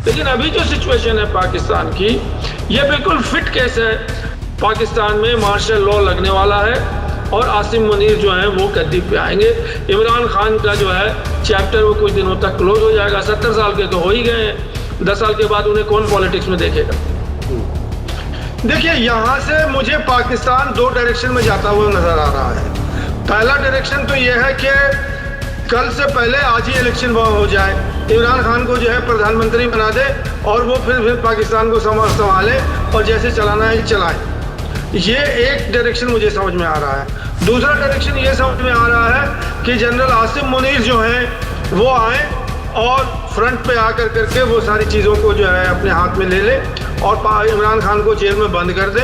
लेकिन अभी जो सिचुएशन है पाकिस्तान की, ये बिल्कुल फिट केस है। पाकिस्तान में मार्शल लॉ लगने वाला है और आसिम मुनीर जो है वो गद्दी पे आएंगे। इमरान खान का जो है चैप्टर वो कुछ दिनों तक क्लोज हो जाएगा। 70 साल के तो हो ही गए हैं, 10 साल के बाद उन्हें कौन पॉलिटिक्स में देखेगा। देखिए, यहाँ से मुझे पाकिस्तान दो डायरेक्शन में जाता हुआ नजर आ रहा है। पहला डायरेक्शन तो यह है कि कल से पहले आज ही इलेक्शन हो जाए, इमरान खान को जो है प्रधानमंत्री बना दे और वो फिर पाकिस्तान को संभाले और जैसे चलाना है चलाए। ये एक डायरेक्शन मुझे समझ में आ रहा है। दूसरा डायरेक्शन ये समझ में आ रहा है कि जनरल आसिम मुनीर जो हैं वो आए और फ्रंट पे आकर करके वो सारी चीज़ों को जो है अपने हाथ में ले ले और इमरान खान को जेल में बंद कर दे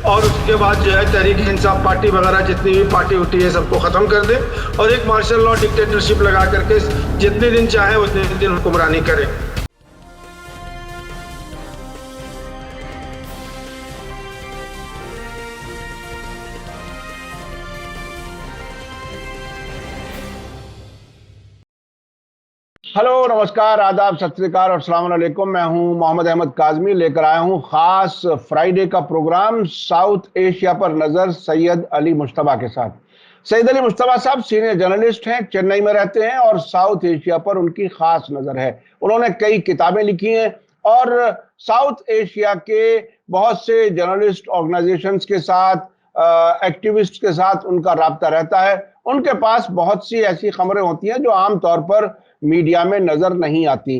और उसके बाद जो है तहरीक इंसाफ पार्टी वगैरह जितनी भी पार्टी उठी है सबको ख़त्म कर दे और एक मार्शल लॉ डिक्टेटरशिप लगा करके जितने दिन चाहे उतने दिन हुक्मरानी करे। हेलो, नमस्कार, आदाब, सत श्री अकाल और अस्सलाम वालेकुम। मैं हूं मोहम्मद अहमद काज़मी, लेकर आया हूं खास फ्राइडे का प्रोग्राम साउथ एशिया पर नजर सैयद अली मुश्तबा के साथ। सैयद अली मुश्तबा साहब सीनियर जर्नलिस्ट हैं, चेन्नई में रहते हैं और साउथ एशिया पर उनकी खास नजर है। उन्होंने कई किताबें लिखी हैं और साउथ एशिया के बहुत से जर्नलिस्ट ऑर्गेनाइजेशंस के साथ, एक्टिविस्ट के साथ उनका राब्ता रहता है। उनके पास बहुत सी ऐसी खबरें होती हैं जो आमतौर पर मीडिया में नजर नहीं आती।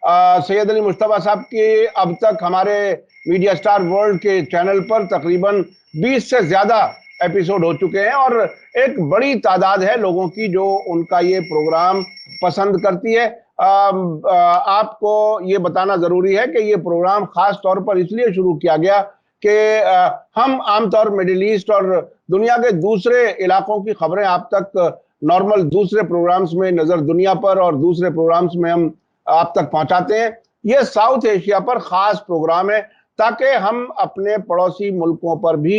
सैयद अली मुश्तबा साहब के अब तक हमारे मीडिया स्टार वर्ल्ड के चैनल पर तकरीबन 20 से ज्यादा एपिसोड हो चुके हैं और एक बड़ी तादाद है लोगों की जो उनका ये प्रोग्राम पसंद करती है। आपको ये बताना जरूरी है कि ये प्रोग्राम खास तौर पर इसलिए शुरू किया गया कि हम आमतौर मिडिल ईस्ट और दुनिया के दूसरे इलाकों की खबरें आप तक नॉर्मल दूसरे प्रोग्राम्स में, नजर दुनिया पर और दूसरे प्रोग्राम्स में हम आप तक पहुंचाते हैं। यह साउथ एशिया पर खास प्रोग्राम है ताकि हम अपने पड़ोसी मुल्कों पर भी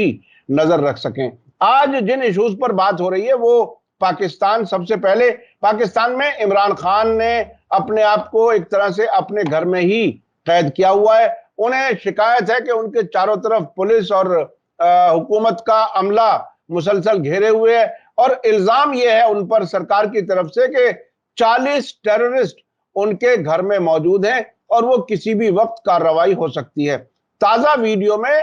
नजर रख सकें। आज जिन इश्यूज पर बात हो रही है वो पाकिस्तान। सबसे पहले पाकिस्तान में इमरान खान ने अपने आप को एक तरह से अपने घर में ही कैद किया हुआ है। उन्हें शिकायत है कि उनके चारों तरफ पुलिस और हुकूमत का अमला मुसलसल घेरे हुए है और इल्जाम यह है उन पर सरकार की तरफ से कि 40 टेररिस्ट उनके घर में मौजूद हैं और वो किसी भी वक्त कार्रवाई हो सकती है। ताजा वीडियो में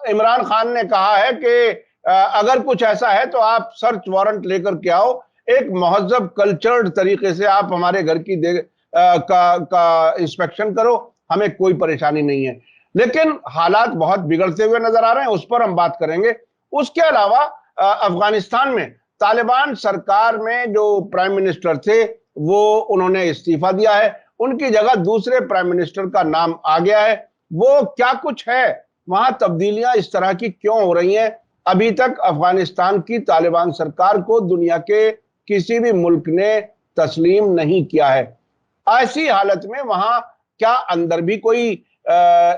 इमरान खान ने कहा है कि अगर कुछ ऐसा है तो आप सर्च वारंट लेकर के आओ, एक महजब कल्चर्ड तरीके से आप हमारे घर की का इंस्पेक्शन करो, हमें कोई परेशानी नहीं है। लेकिन हालात बहुत बिगड़ते हुए नजर आ रहे हैं, उस पर हम बात करेंगे। उसके अलावा अफगानिस्तान में तालिबान सरकार में जो प्राइम मिनिस्टर थे वो उन्होंने इस्तीफा दिया है, उनकी जगह दूसरे प्राइम मिनिस्टर का नाम आ गया है। वो क्या कुछ है, वहां तब्दीलियां इस तरह की क्यों हो रही हैं, अभी तक अफगानिस्तान की तालिबान सरकार को दुनिया के किसी भी मुल्क ने तस्लीम नहीं किया है। ऐसी हालत में वहां क्या अंदर भी कोई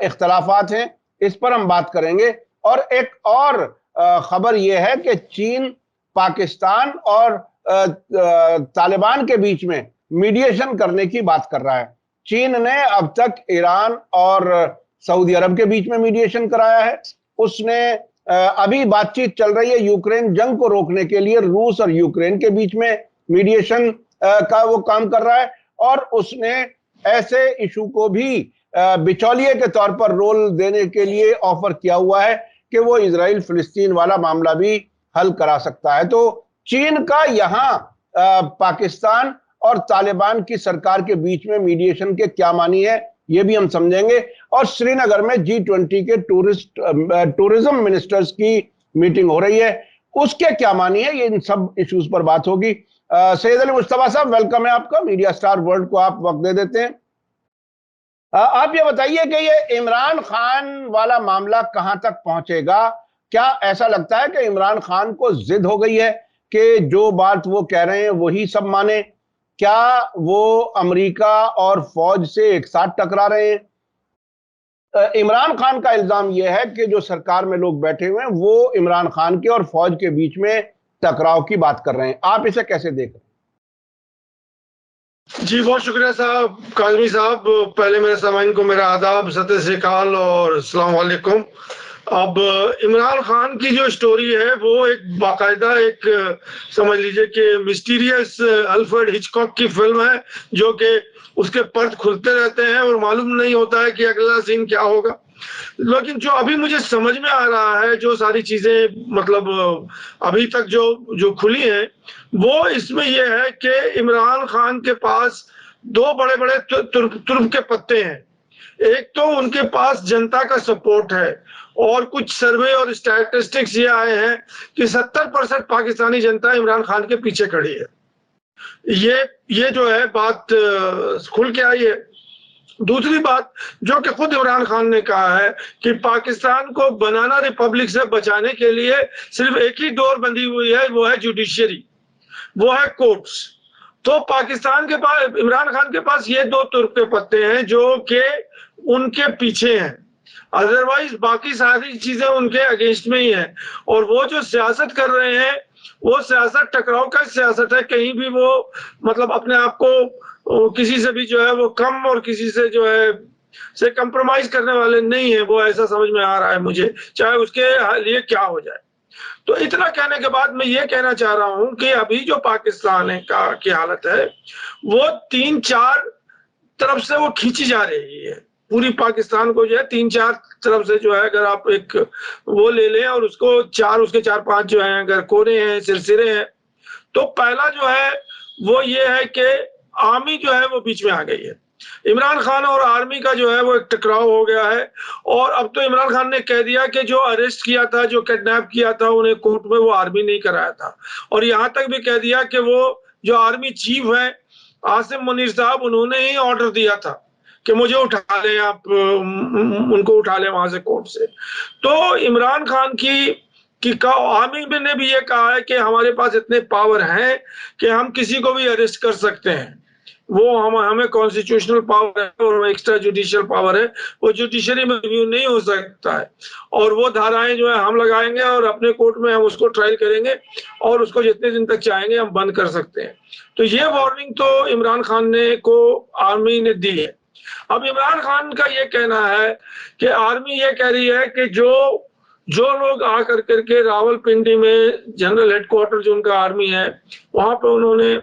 इख्तलाफात हैं, इस पर हम बात करेंगे। और एक और खबर यह है कि चीन पाकिस्तान और तालिबान के बीच में मीडिएशन करने की बात कर रहा है। चीन ने अब तक ईरान और सऊदी अरब के बीच में मीडिएशन कराया है। उसने अभी बातचीत चल रही है यूक्रेन जंग को रोकने के लिए, रूस और यूक्रेन के बीच में मीडिएशन का वो काम कर रहा है और उसने ऐसे इशू को भी बिचौलिए के तौर पर रोल देने के लिए ऑफर किया हुआ है कि वो इजराइल फिलिस्तीन वाला मामला भी हल करा सकता है। तो चीन का यहां पाकिस्तान और तालिबान की सरकार के बीच में मीडिएशन के क्या मानी है ये भी हम समझेंगे। और श्रीनगर में G20 के टूरिज्म मिनिस्टर्स की मीटिंग हो रही है, उसके क्या मानी है, ये इन सब इश्यूज पर बात होगी। सैयद अली मुश्तबा साहब, वेलकम है आपका, मीडिया स्टार वर्ल्ड को आप वक्त दे देते हैं। आप ये बताइए कि ये इमरान खान वाला मामला कहां तक पहुंचेगा? क्या ऐसा लगता है कि इमरान खान को जिद हो गई है कि जो बात वो कह रहे हैं वही सब माने? क्या वो अमेरिका और फौज से एक साथ टकरा रहे हैं? इमरान खान का इल्जाम यह है कि जो सरकार में लोग बैठे हुए हैं वो इमरान खान के और फौज के बीच में टकराव की बात कर रहे हैं। आप इसे कैसे देख रहे हैं? जी बहुत शुक्रिया साहब, काजमी साहब। पहले मेरे सामाइन को मेरा आदाब, सत श्री अकाल और अस्सलाम वालेकुम। अब इमरान खान की जो स्टोरी है वो एक बाकायदा एक समझ लीजिए कि मिस्टीरियस अल्फ्रेड हिचकॉक की फिल्म है, जो कि उसके पर्द खुलते रहते हैं और मालूम नहीं होता है कि अगला सीन क्या होगा। लेकिन जो अभी मुझे समझ में आ रहा है, जो सारी चीजें मतलब अभी तक जो जो खुली हैं, वो इसमें ये है कि इमरान खान के पास दो बड़े बड़े तुर्क के पत्ते हैं। एक तो उनके पास जनता का सपोर्ट है, और कुछ सर्वे और स्टैटिस्टिक्स ये आए हैं कि 70% पाकिस्तानी जनता इमरान खान के पीछे खड़ी है। ये जो है बात खुल के आई है। दूसरी बात जो कि खुद इमरान खान ने कहा है कि पाकिस्तान को बनाना रिपब्लिक से बचाने के लिए सिर्फ एक ही डोर बंधी हुई है, वो है जुडिशियरी, वो है कोर्ट्स। तो पाकिस्तान के पास, इमरान खान के पास ये दो तुर्क के पत्ते हैं जो कि उनके पीछे हैं, अदरवाइज बाकी सारी चीजें उनके अगेंस्ट में ही है। और वो जो सियासत कर रहे हैं वो सियासत टकराव का सियासत है। कहीं भी वो मतलब अपने आप को किसी से भी जो है वो कम और किसी से जो है से कंप्रोमाइज करने वाले नहीं है, वो ऐसा समझ में आ रहा है मुझे, चाहे उसके लिए क्या हो जाए। तो इतना कहने के बाद मैं ये कहना चाह रहा हूं कि अभी जो पाकिस्तान है की हालत है वो 3-4 तरफ से वो खींची जा रही है। पूरी पाकिस्तान को जो है 3-4 तरफ से जो है, अगर आप एक वो ले लें और उसको उसके 4-5 जो है अगर कोने हैं, सिरसिरे हैं, तो पहला जो है वो ये है कि आर्मी जो है वो बीच में आ गई है। इमरान खान और आर्मी का जो है वो एक टकराव हो गया है। और अब तो इमरान खान ने कह दिया कि जो अरेस्ट किया था, जो किडनैप किया था, उन्हें कोर्ट में वो आर्मी नहीं कराया था। और यहां तक भी कह दिया कि वो जो आर्मी चीफ है आसिम मुनीर साहब, उन्होंने ही ऑर्डर दिया था कि मुझे उठा लें, आप उनको उठा लें वहां से, कोर्ट से। तो इमरान खान की आर्मी ने भी ये कहा है कि हमारे पास इतने पावर हैं कि हम किसी को भी अरेस्ट कर सकते हैं। वो हमें कॉन्स्टिट्यूशनल पावर है और एक्स्ट्रा जुडिशियल पावर है, वो जुडिशरी में रिव्यू नहीं हो सकता है। और वो धाराएं जो है हम लगाएंगे और अपने कोर्ट में हम उसको ट्रायल करेंगे और उसको जितने दिन तक चाहेंगे हम बंद कर सकते हैं। तो ये वार्निंग तो इमरान खान ने को आर्मी ने दी है। अब इमरान खान का ये कहना है कि आर्मी ये कह रही है कि जो लोग आकर करके रावलपिंडी में जनरल हेडक्वार्टर जो उनका आर्मी है वहां पे उन्होंने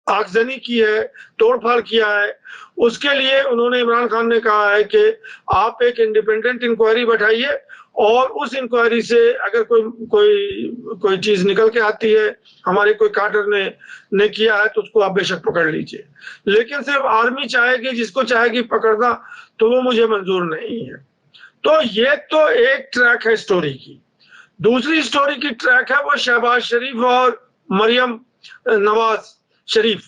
आगजनी की है, तोड़फाड़ किया है, उसके लिए उन्होंने, इमरान खान ने कहा है कि आप एक इंडिपेंडेंट इंक्वायरी बैठाइए और उस इंक्वायरी से अगर कोई चीज निकल के आती है, हमारे कोई कार्टर ने किया है, तो उसको आप बेशक पकड़ लीजिए। लेकिन सिर्फ आर्मी चाहेगी, जिसको चाहेगी पकड़ना, तो वो मुझे मंजूर नहीं है। तो ये तो एक ट्रैक है स्टोरी की। दूसरी स्टोरी की ट्रैक है वो शहबाज शरीफ और मरियम नवाज शरीफ,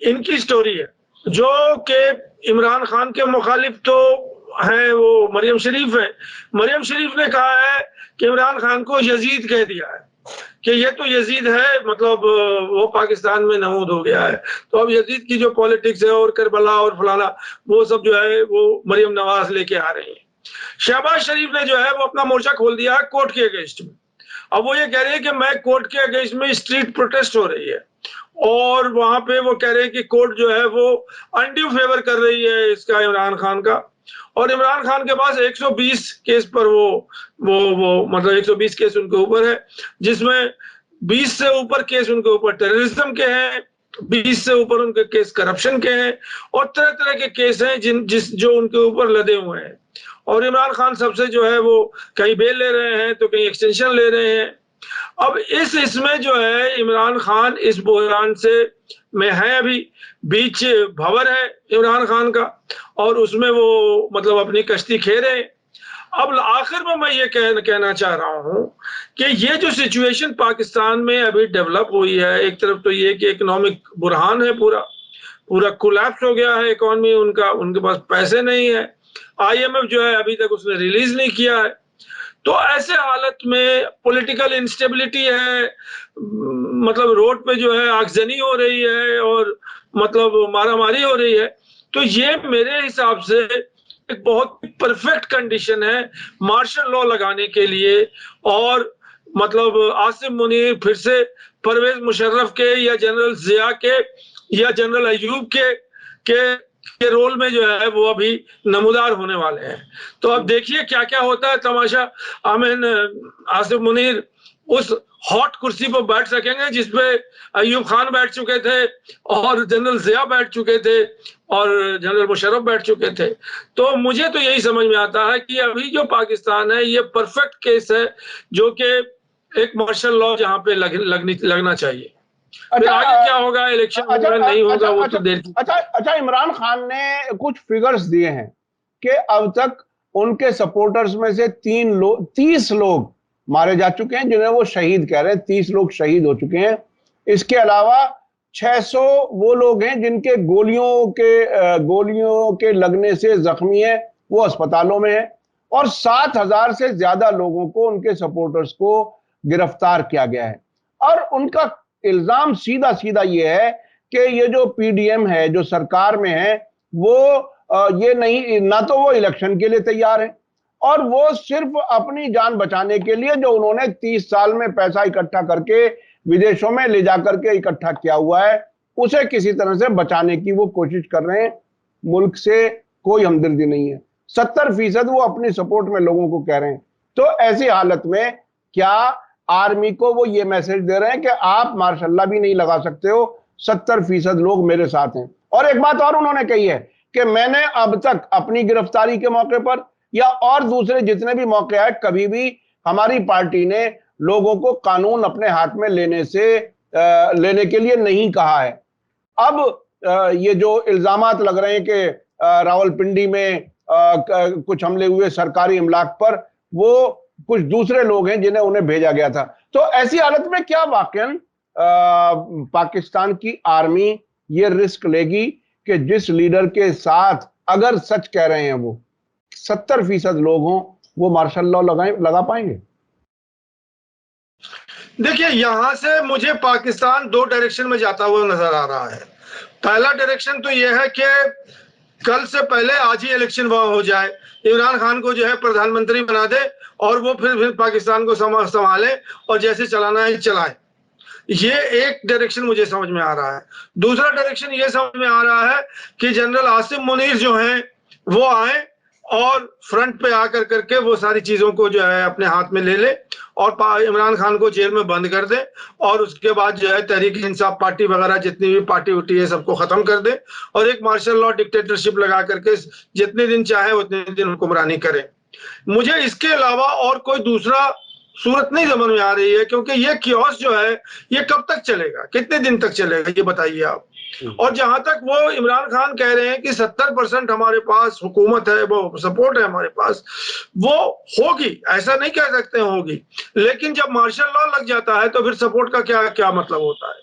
इनकी स्टोरी है, जो कि इमरान खान के मुखालिफ तो हैं, वो मरियम शरीफ है। मरियम शरीफ ने कहा है कि इमरान खान को यजीद कह दिया है कि ये तो यजीद है, मतलब वो पाकिस्तान में नमूद हो गया है। तो अब यजीद की जो पॉलिटिक्स है और करबला और फलाना, वो सब जो है वो मरियम नवाज लेके आ रही है। शहबाज शरीफ ने जो है वो अपना मोर्चा खोल दिया है कोर्ट के अगेंस्ट में। अब वो ये कह रही है कि मैं कोर्ट के अगेंस्ट में, स्ट्रीट प्रोटेस्ट हो रही है और वहां पे वो कह रहे हैं कि कोर्ट जो है वो अनड्यू फेवर कर रही है इसका, इमरान खान का। और इमरान खान के पास 120 केस पर वो मतलब 120 केस उनके ऊपर है, जिसमें 20 से ऊपर केस उनके ऊपर टेररिज्म के हैं, 20 से ऊपर उनके केस करप्शन के हैं, और तरह तरह के केस हैं जो उनके ऊपर लदे हुए हैं। और इमरान खान सबसे जो है वो कहीं बेल ले रहे हैं तो कहीं एक्सटेंशन ले रहे हैं। अब इसमें जो है इमरान खान इस बहरान से में है, अभी बीच भंवर है इमरान खान का, और उसमें वो मतलब अपनी कश्ती खेरे हैं। अब आखिर में मैं ये कहना चाह रहा हूं कि ये जो सिचुएशन पाकिस्तान में अभी डेवलप हुई है, एक तरफ तो ये कि इकोनॉमिक बुरहान है, पूरा कोलैप्स हो गया है इकोनॉमी, उनके पास पैसे नहीं है, IMF जो है अभी तक उसने रिलीज नहीं किया है। तो ऐसे हालत में पॉलिटिकल इंस्टेबिलिटी है, मतलब रोड पे जो है आगजनी हो रही है और मतलब मारामारी हो रही है। तो ये मेरे हिसाब से एक बहुत परफेक्ट कंडीशन है मार्शल लॉ लगाने के लिए, और मतलब आसिम मुनीर फिर से परवेज मुशर्रफ के या जनरल जिया के या जनरल अयूब के रोल में जो है वो अभी नमूदार होने वाले हैं। तो अब देखिए क्या क्या होता है तमाशा। आसिफ मुनीर उस हॉट कुर्सी पर बैठ सकेंगे जिसपे अयूब खान बैठ चुके थे और जनरल जिया बैठ चुके थे और जनरल मुशर्रफ बैठ चुके थे। तो मुझे तो यही समझ में आता है कि अभी जो पाकिस्तान है ये परफेक्ट केस है, जो कि एक मार्शल लॉ जहां पे लगना चाहिए। फिर आगे क्या होगा, इलेक्शन नहीं होगा, वो तो देर की। अच्छा, इमरान खान ने कुछ फिगर्स दिए हैं कि अब तक उनके सपोर्टर्स में से 30 लोग मारे जा चुके हैं, जिन्हें वो शहीद कह रहे हैं। 30 लोग शहीद हो चुके हैं। इसके अलावा 600 वो लोग हैं जिनके गोलियों के लगने से जख्मी है, वो अस्पतालों में है। और 7,000 से ज्यादा लोगों को, उनके सपोर्टर्स को गिरफ्तार किया गया है। और उनका इल्जाम सीधा सीधा ये है कि ये जो पीडीएम है, जो सरकार में है, वो ये नहीं, ना तो वो इलेक्शन के लिए तैयार है, और वो सिर्फ अपनी जान बचाने के लिए जो उन्होंने 30 साल में पैसा इकट्ठा करके विदेशों में ले जाकर के इकट्ठा किया हुआ है, उसे किसी तरह से बचाने की वो कोशिश कर रहे हैं। मुल्क से कोई हमदर्दी नहीं है। 70% वो अपनी सपोर्ट में लोगों को कह रहे हैं। तो ऐसी हालत में क्या आर्मी को वो ये मैसेज दे रहे हैं कि आप मार्शल भी नहीं लगा सकते हो, 70% लोग मेरे साथ हैं। और एक बात और उन्होंने कही है कि मैंने अब तक अपनी गिरफ्तारी के मौके पर या और दूसरे जितने भी मौके आए, कभी भी हमारी पार्टी ने लोगों को कानून अपने हाथ में लेने के लिए नहीं कहा है। अब ये जो इल्जामात लग रहे हैं कि रावलपिंडी में कुछ हमले हुए सरकारी इमलाक पर, वो कुछ दूसरे लोग हैं जिन्हें उन्हें भेजा गया था। तो ऐसी हालत में क्या वाकई पाकिस्तान की आर्मी ये रिस्क लेगी कि जिस लीडर के साथ, अगर सच कह रहे हैं वो 70% लोग हों, वो मार्शल लॉ लगा पाएंगे? देखिए, यहां से मुझे पाकिस्तान 2 डायरेक्शन में जाता हुआ नजर आ रहा है। पहला डायरेक्शन तो यह है कि कल से पहले आज ही इलेक्शन हो जाए, इमरान खान को जो है प्रधानमंत्री बना दे और वो फिर पाकिस्तान को संभाले और जैसे चलाना है चलाए। ये एक डायरेक्शन मुझे समझ में आ रहा है। दूसरा डायरेक्शन ये समझ में आ रहा है कि जनरल आसिफ मुनीर जो हैं वो आए और फ्रंट पे आकर करके वो सारी चीजों को जो है अपने हाथ में ले और इमरान खान को जेल में बंद कर दे, और उसके बाद जो है तहरीक इंसाफ पार्टी वगैरह जितनी भी पार्टी उठी है सबको खत्म कर दे और एक मार्शल लॉ डिक्टेटरशिप लगा करके जितने दिन चाहे उतने दिन हुक्मरानी करे। मुझे इसके अलावा और कोई दूसरा सूरत नहीं समझ में आ रही है, क्योंकि ये कियोस जो है ये कब तक चलेगा, कितने दिन तक चलेगा, ये बताइए आप। और जहां तक वो इमरान खान कह रहे हैं कि 70% हमारे पास हुकूमत है, वो सपोर्ट है हमारे पास, वो होगी, ऐसा नहीं कह सकते होगी, लेकिन जब मार्शल लॉ लग जाता है तो फिर सपोर्ट का क्या मतलब होता है,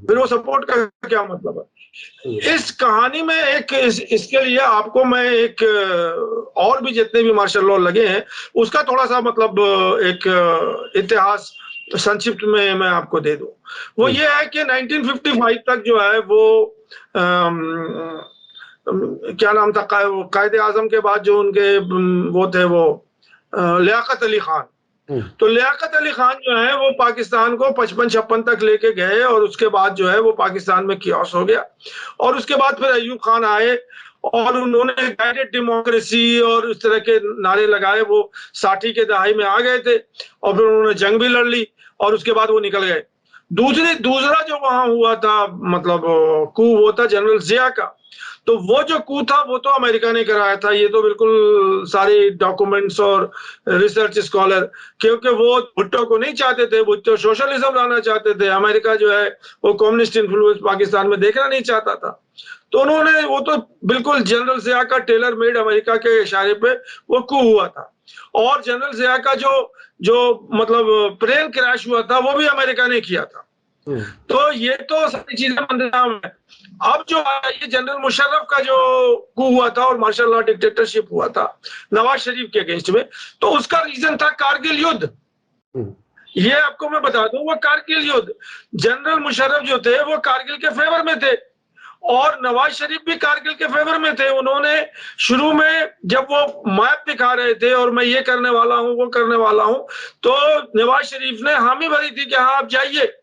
फिर वो सपोर्ट का क्या मतलब है। इस कहानी में इसके लिए आपको मैं एक और भी जितने भी मार्शल लॉ लगे हैं उसका थोड़ा सा मतलब एक इतिहास संक्षिप्त में मैं आपको दे दूं। वो ये है कि 1955 तक जो है वो क्या नाम था, कायदे आजम के बाद जो उनके वो थे वो लियाकत अली खान। तो लियाकत अली खान जो है वो पाकिस्तान को 55-56 तक लेके गए और उसके बाद जो है वो पाकिस्तान में कियोस हो गया। और उसके बाद फिर अयूब खान आए और उन्होंने गाइडेड डेमोक्रेसी और इस तरह के नारे लगाए। वो 60 के दहाई में आ गए थे और फिर उन्होंने जंग भी लड़ ली और उसके बाद वो निकल गए। दूसरा जो वहां हुआ था मतलब कू, वो था जनरल जिया का। तो वो जो कू था वो तो अमेरिका ने कराया था, ये तो बिल्कुल सारे डॉक्यूमेंट्स और रिसर्च स्कॉलर, क्योंकि वो भुट्टो को नहीं चाहते थे, भुट्टो सोशलिज्म लाना चाहते थे। अमेरिका जो है वो कम्युनिस्ट इन्फ्लुएंस पाकिस्तान में देखना नहीं चाहता था। तो उन्होंने, वो तो बिल्कुल जनरल जिया का टेलर मेड अमेरिका के इशारे पे वो कू हुआ था। और जनरल जिया का जो मतलब प्लेन क्रैश हुआ था वो भी अमेरिका ने किया था। तो ये तो सारी चीजें बंदनाम है। अब जो ये जनरल मुशर्रफ का जो कू हुआ था और मार्शल लॉ डिक्टेटरशिप हुआ था नवाज शरीफ के अगेंस्ट में, तो उसका रीजन था कारगिल युद्ध। ये आपको मैं बता दूं, वो कारगिल युद्ध, जनरल मुशर्रफ जो थे वो कारगिल के फेवर में थे और नवाज शरीफ भी कारगिल के फेवर में थे। उन्होंने शुरू में जब वो मैप दिखा रहे थे और मैं ये करने वाला हूं वो करने वाला हूं, तो नवाज शरीफ ने हामी भरी थी कि हाँ आप जाइए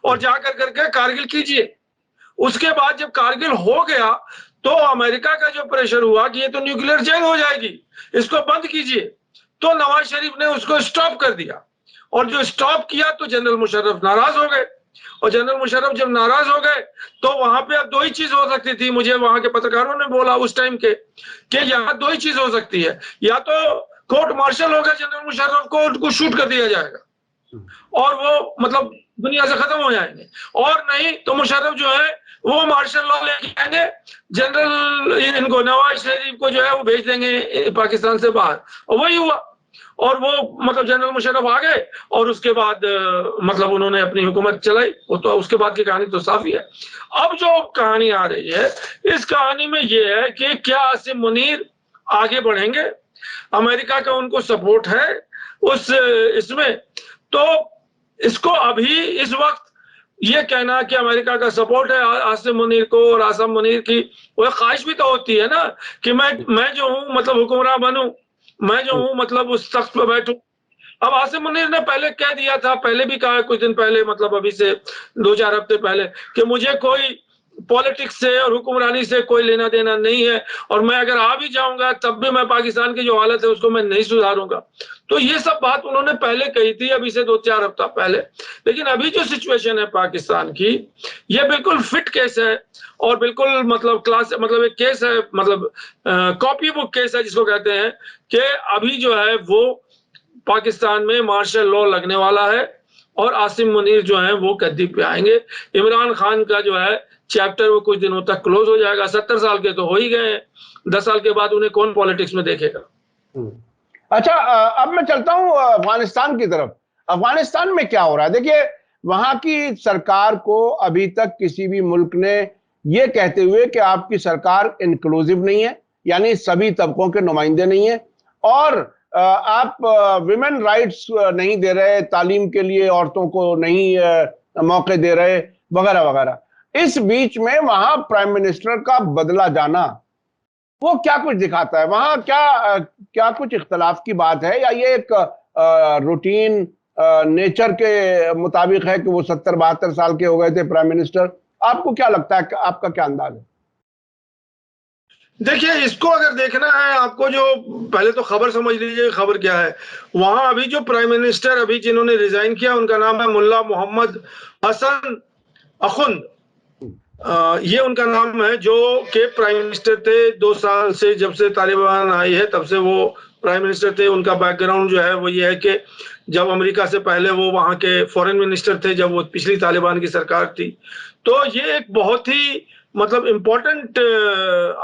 और जाकर करके कारगिल कीजिए। उसके बाद जब कारगिल हो गया तो अमेरिका का जो प्रेशर हुआ कि ये तो न्यूक्लियर जंग हो जाएगी, इसको बंद कीजिए, तो नवाज शरीफ ने उसको स्टॉप कर दिया। और जो स्टॉप किया तो जनरल मुशर्रफ नाराज हो गए, और जनरल मुशर्रफ जब नाराज हो गए तो वहां पे अब दो ही चीज हो सकती थी, मुझे वहां के पत्रकारों ने बोला उस टाइम के कि यहाँ दो ही चीज हो सकती है, या तो कोर्ट मार्शल होगा जनरल मुशर्रफ को, उनको शूट कर दिया जाएगा और वो मतलब दुनिया से खत्म हो जाएंगे, और नहीं तो मुशर्रफ जो है वो मार्शल लॉ लेके आएंगे, जनरल इनको नवाज शरीफ को जो है वो भेज देंगे पाकिस्तान से बाहर। और वही हुआ, और वो मतलब जनरल मुशर्रफ आ गए और उसके बाद मतलब उन्होंने अपनी हुकूमत चलाई। वो तो उसके बाद की कहानी तो साफ ही है। अब जो कहानी आ रही है, इस कहानी में ये है कि क्या आसिम मुनीर आगे बढ़ेंगे, अमेरिका का उनको सपोर्ट है उस इसमें, तो इसको अभी इस वक्त ये कहना कि अमेरिका का सपोर्ट है आसिम मुनीर को, और आसिम मुनीर की वो ख्वाहिश भी तो होती है ना कि मैं जो हूँ मतलब हुक्मरान बनूं, मैं जो हूँ मतलब उस तख्त पर बैठूं। अब आसिम मुनीर ने पहले कह दिया था, पहले भी कहा कुछ दिन पहले, मतलब अभी से 2-4 हफ्ते पहले, कि मुझे कोई पॉलिटिक्स से और हुक्मरानी से कोई लेना देना नहीं है, और मैं अगर आ भी जाऊंगा तब भी मैं पाकिस्तान की जो हालत है उसको मैं नहीं सुधारूंगा। तो ये सब बात उन्होंने पहले कही थी, अभी से 2-4 हफ्ता पहले। लेकिन अभी जो सिचुएशन है पाकिस्तान की, ये बिल्कुल फिट केस है, और बिल्कुल मतलब क्लास मतलब एक केस है, मतलब कॉपी बुक केस है जिसको कहते हैं, कि अभी जो है वो पाकिस्तान में मार्शल लॉ लगने वाला है और आसिम मुनीर जो है वो गद्दी पे आएंगे। इमरान खान का जो है चैप्टर वो कुछ दिनों तक क्लोज हो जाएगा। 70 साल के तो हो ही गए हैं, 10 साल के बाद उन्हें कौन पॉलिटिक्स में देखेगा। अच्छा, अब मैं चलता हूं अफगानिस्तान की तरफ। अफगानिस्तान में क्या हो रहा है? देखिए, वहां की सरकार को अभी तक किसी भी मुल्क ने ये कहते हुए कि आपकी सरकार इंक्लूसिव नहीं है, यानी सभी तबकों के नुमाइंदे नहीं है, और आप विमेन राइट्स नहीं दे रहे, तालीम के लिए औरतों को नहीं मौके दे रहे, वगैरह वगैरह। इस बीच में वहां प्राइम मिनिस्टर का बदला जाना, वो क्या कुछ दिखाता है? वहां क्या कुछ इख्तलाफ की बात है, या ये एक रूटीन नेचर के मुताबिक है कि वो 70-72 साल के हो गए थे प्राइम मिनिस्टर? आपको क्या लगता है, आपका क्या अंदाज है? देखिए, इसको अगर देखना है आपको, जो पहले तो खबर समझ लीजिए, खबर क्या है। वहां अभी जो प्राइम मिनिस्टर अभी जिन्होंने रिजाइन किया, उनका नाम है मुल्ला मोहम्मद हसन अखुंद। ये उनका नाम है, जो के प्राइम मिनिस्टर थे 2 साल से, जब से तालिबान आई है तब से वो प्राइम मिनिस्टर थे। उनका बैकग्राउंड जो है वो ये है कि जब अमेरिका से पहले वो वहां के फॉरेन मिनिस्टर थे, जब वो पिछली तालिबान की सरकार थी। तो ये एक बहुत ही मतलब इम्पोर्टेंट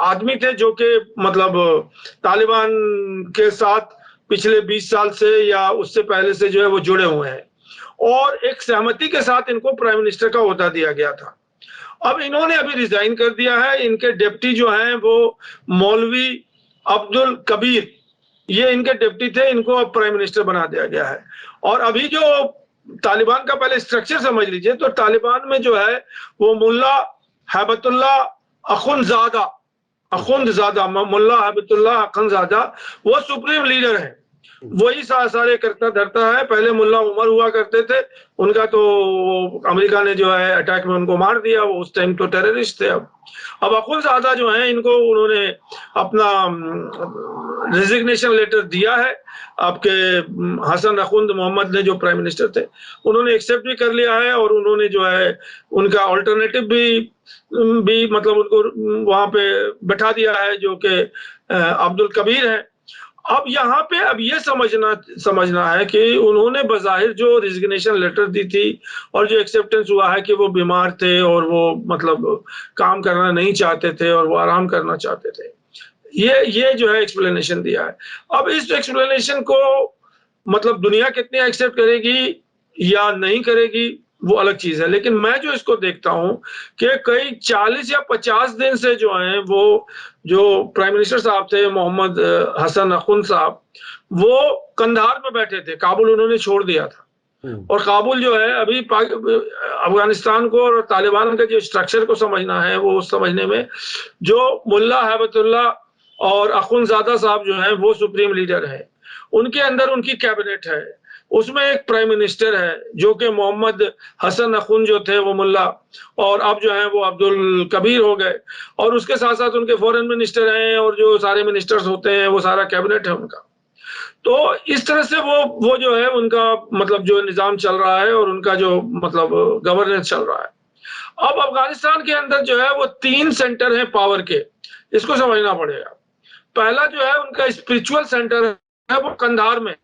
आदमी थे, जो कि मतलब तालिबान के साथ पिछले 20 साल से या उससे पहले से जो है वो जुड़े हुए हैं, और एक सहमति के साथ इनको प्राइम मिनिस्टर का ओहदा दिया गया था। अब इन्होंने अभी रिजाइन कर दिया है। इनके डिप्टी जो हैं वो मौलवी अब्दुल कबीर, ये इनके डिप्टी थे, इनको अब प्राइम मिनिस्टर बना दिया गया है। और अभी जो तालिबान का पहले स्ट्रक्चर समझ लीजिए, तो तालिबान में जो है वो मुल्ला हैबतुल्ला अखुंदजादा मुल्ला हैबतुल्ला अखुंदजादा वो सुप्रीम लीडर है, वही सारे करता धरता है। पहले मुल्ला उमर हुआ करते थे, उनका तो अमेरिका ने जो है अटैक में उनको मार दिया, वो उस टाइम तो टेररिस्ट थे। अब अखुंदजादा जो है, इनको उन्होंने अपना रेजिग्नेशन लेटर दिया है। आपके हसन अखुंद मोहम्मद ने, जो प्राइम मिनिस्टर थे, उन्होंने एक्सेप्ट भी कर लिया है, और उन्होंने जो है उनका अल्टरनेटिव भी मतलब उनको वहां पे बैठा दिया है, जो कि अब्दुल कबीर है। अब यहाँ पे अब ये समझना है कि उन्होंने बज़ाहिर जो रेजिग्नेशन लेटर दी थी और जो एक्सेप्टेंस हुआ है कि वो बीमार थे और वो मतलब काम करना नहीं चाहते थे और वो आराम करना चाहते थे, ये जो है एक्सप्लेनेशन दिया है। अब इस एक्सप्लेनेशन को मतलब दुनिया कितनी एक्सेप्ट करेगी या नहीं करेगी वो अलग चीज है, लेकिन मैं जो इसको देखता हूं कि कई 40 या 50 दिन से जो हैं वो जो प्राइम मिनिस्टर साहब थे मोहम्मद हसन अखुंद साहब, वो कंधार में बैठे थे, काबुल उन्होंने छोड़ दिया था। और काबुल जो है अभी अफगानिस्तान को और तालिबान का जो स्ट्रक्चर को समझना है, वो समझने में जो मुल्ला हैबतुल्ला और अखुंदजादा साहब जो हैं वो सुप्रीम लीडर है, उनके अंदर उनकी कैबिनेट है, उसमें एक प्राइम मिनिस्टर है जो कि मोहम्मद हसन अखुन जो थे वो मुल्ला, और अब जो है वो अब्दुल कबीर हो गए, और उसके साथ साथ उनके फॉरेन मिनिस्टर हैं, और जो सारे मिनिस्टर्स होते हैं वो सारा कैबिनेट है उनका। तो इस तरह से वो जो है उनका मतलब जो निजाम चल रहा है और उनका जो मतलब गवर्नेंस चल रहा है। अब अफगानिस्तान के अंदर जो है वो 3 सेंटर हैं पावर के, इसको समझना पड़ेगा। पहला जो है उनका स्पिरिचुअल सेंटर है वो कंधार में,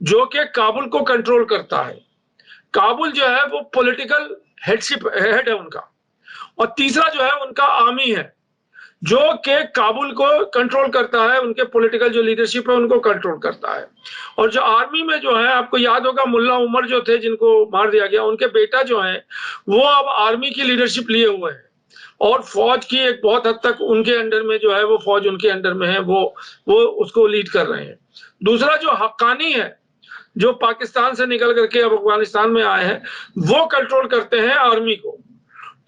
जो कि काबुल को कंट्रोल करता है। काबुल जो है वो पॉलिटिकल हेड है उनका। और तीसरा जो है उनका आर्मी है, जो कि काबुल को कंट्रोल करता है, उनके पॉलिटिकल जो लीडरशिप है उनको कंट्रोल करता है। और जो आर्मी में जो है, आपको याद होगा मुल्ला उमर जो थे जिनको मार दिया गया, उनके बेटा जो है वो अब आर्मी की लीडरशिप लिए हुए हैं, और फौज की एक बहुत हद तक उनके अंडर में जो है वो फौज उनके अंडर में है, वो उसको लीड कर रहे हैं। दूसरा जो हक्कानी है, जो पाकिस्तान से निकल करके अब अफगानिस्तान में आए हैं, वो कंट्रोल करते हैं आर्मी को।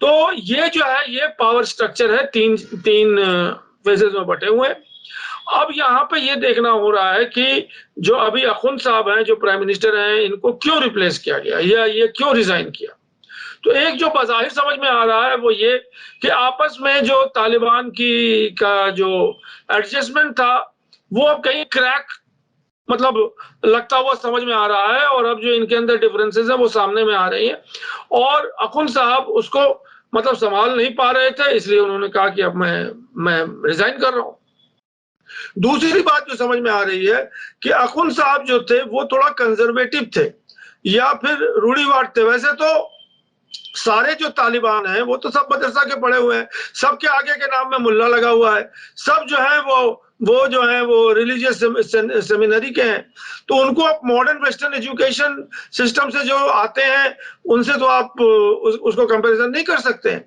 तो ये जो है ये पावर स्ट्रक्चर है, तीन फेजेस में बटे हुए। अब यहाँ पे ये देखना हो रहा है कि जो अभी अखुन साहब हैं, जो प्राइम मिनिस्टर हैं, इनको क्यों रिप्लेस किया गया या ये क्यों रिजाइन किया। तो एक जो बाज़ाहिर समझ में आ रहा है वो ये कि आपस में जो तालिबान का जो एडजस्टमेंट था वो अब कहीं क्रैक मतलब लगता हुआ समझ में आ रहा है, और अब जो इनके अंदर डिफरेंसेस है वो सामने में आ रही हैं, और अखुन साहब उसको मतलब संभाल नहीं पा रहे थे, इसलिए उन्होंने कहा कि अब मैं रिजाइन कर रहा हूं। दूसरी बात जो समझ में आ रही है कि अखुन साहब जो थे वो थोड़ा कंजर्वेटिव थे या फिर रूढ़िवाद थे। वैसे तो सारे जो तालिबान हैं वो तो सब मदरसा के पढ़े हुए हैं, सबके आगे के नाम में मुल्ला लगा हुआ है, सब जो है वो जो है वो रिलीजियस सेमिनरी के हैं। तो उनको आप मॉडर्न वेस्टर्न एजुकेशन सिस्टम से जो आते हैं उनसे तो आप उसको कंपैरिजन नहीं कर सकते हैं।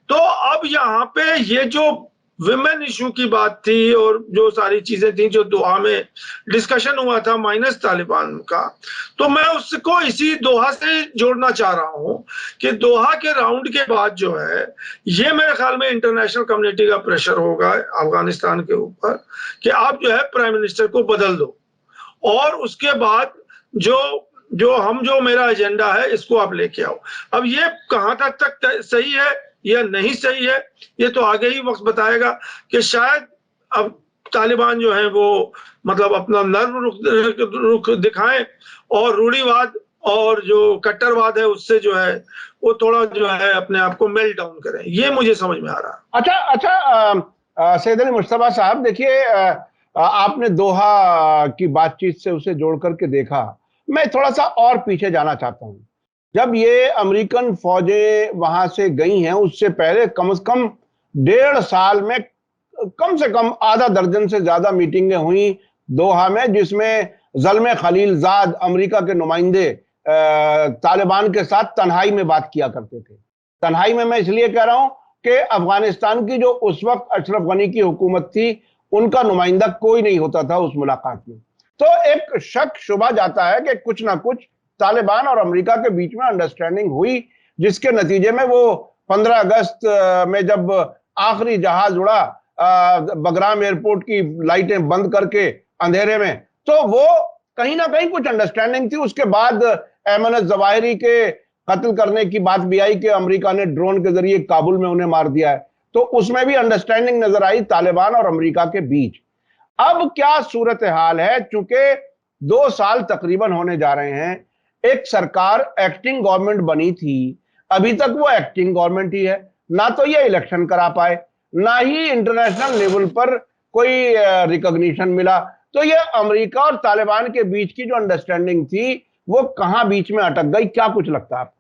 तो अब यहाँ पे ये जो विमेन इशू की बात थी और जो सारी चीजें थी जो दोहा में डिस्कशन हुआ था माइनस तालिबान का, तो मैं उसको इसी दोहा से जोड़ना चाह रहा हूं कि दोहा के राउंड के बाद जो है ये मेरे ख्याल में इंटरनेशनल कम्युनिटी का प्रेशर होगा अफगानिस्तान के ऊपर कि आप जो है प्राइम मिनिस्टर को बदल दो, और उसके बाद जो मेरा एजेंडा है इसको आप लेके आओ। अब ये कहां तक सही है या नहीं सही है ये तो आगे ही वक्त बताएगा कि शायद अब तालिबान जो है वो मतलब अपना नर्म रुख दिखाएं और रूढ़िवाद और जो कट्टरवाद है उससे जो है वो थोड़ा जो है अपने आप को मेल्ट डाउन करें। ये मुझे समझ में आ रहा है। अच्छा सैयद अली मुश्तबा साहब, देखिए आपने दोहा की बातचीत से उसे जोड़ करके देखा, मैं थोड़ा सा और पीछे जाना चाहता हूं। जब ये अमेरिकन फौजें वहां से गई हैं उससे पहले कम से कम 1.5 साल में कम से कम आधा दर्जन से ज्यादा मीटिंगें हुई दोहा में, जिसमें ज़ल्मे खलीलजाद अमेरिका के नुमाइंदे तालिबान के साथ तन्हाई में बात किया करते थे। तन्हाई में मैं इसलिए कह रहा हूं कि अफगानिस्तान की जो उस वक्त अशरफ गनी की हुकूमत थी उनका नुमाइंदा कोई नहीं होता था उस मुलाकात में। तो एक शक शुबा जाता है कि कुछ ना कुछ तालिबान और अमेरिका के बीच में अंडरस्टैंडिंग हुई, जिसके नतीजे में वो 15 अगस्त में जब आखिरी जहाज उड़ा बगराम एयरपोर्ट की लाइटें बंद करके अंधेरे में, तो वो कहीं ना कहीं कुछ अंडरस्टैंडिंग थी। उसके बाद अहमद जवाहिरी के कत्ल करने की बात भी आई कि अमेरिका ने ड्रोन के जरिए काबुल में उन्हें मार दिया है, तो उसमें भी अंडरस्टैंडिंग नजर आई तालिबान और अमेरिका के बीच। अब क्या सूरत हाल है, चूंकि 2 साल तकरीबन होने जा रहे हैं, एक सरकार एक्टिंग गवर्नमेंट बनी थी, अभी तक वो एक्टिंग गवर्नमेंट ही है, ना तो ये इलेक्शन करा पाए, ना ही इंटरनेशनल लेवल पर कोई रिकॉग्निशन मिला। तो ये अमेरिका और तालिबान के बीच की जो अंडरस्टैंडिंग थी वो कहां बीच में अटक गई, क्या कुछ लगता है आपको?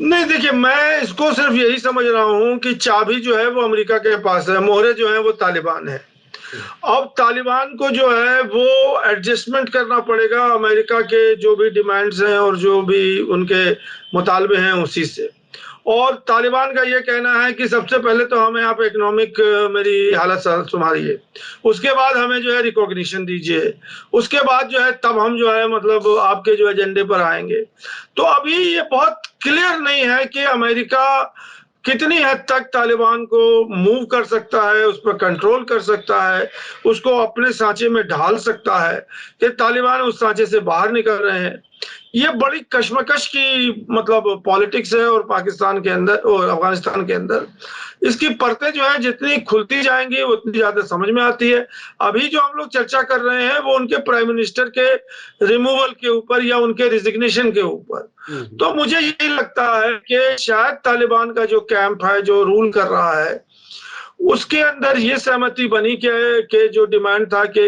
नहीं, देखिए मैं इसको सिर्फ यही समझ रहा हूं कि चाबी जो है वो अमेरिका के पास है, मोहरे जो है वो तालिबान है। अब तालिबान को जो है वो एडजस्टमेंट करना पड़ेगा अमेरिका के जो भी डिमांड्स हैं और जो भी उनके मुतालबे हैं उसी से। और तालिबान का ये कहना है कि सबसे पहले तो हमें आप इकोनॉमिक मेरी हालत संभालिए, उसके बाद हमें जो है रिकॉग्निशन दीजिए, उसके बाद जो है तब हम जो है मतलब आपके जो एजेंडे पर आएंगे। तो अभी ये बहुत क्लियर नहीं है कि अमेरिका कितनी हद तक तालिबान को मूव कर सकता है, उस पर कंट्रोल कर सकता है, उसको अपने सांचे में ढाल सकता है कि तालिबान उस सांचे से बाहर निकल रहे हैं। ये बड़ी कश्मकश की मतलब पॉलिटिक्स है और पाकिस्तान के अंदर और अफगानिस्तान के अंदर इसकी परतें जो है जितनी खुलती जाएंगी उतनी ज्यादा समझ में आती है। अभी जो हम लोग चर्चा कर रहे हैं वो उनके प्राइम मिनिस्टर के रिमूवल के ऊपर या उनके रिजिग्नेशन के ऊपर। तो मुझे यही लगता है कि शायद तालिबान का जो कैंप है जो रूल कर रहा है उसके अंदर ये सहमति बनी कि जो डिमांड था कि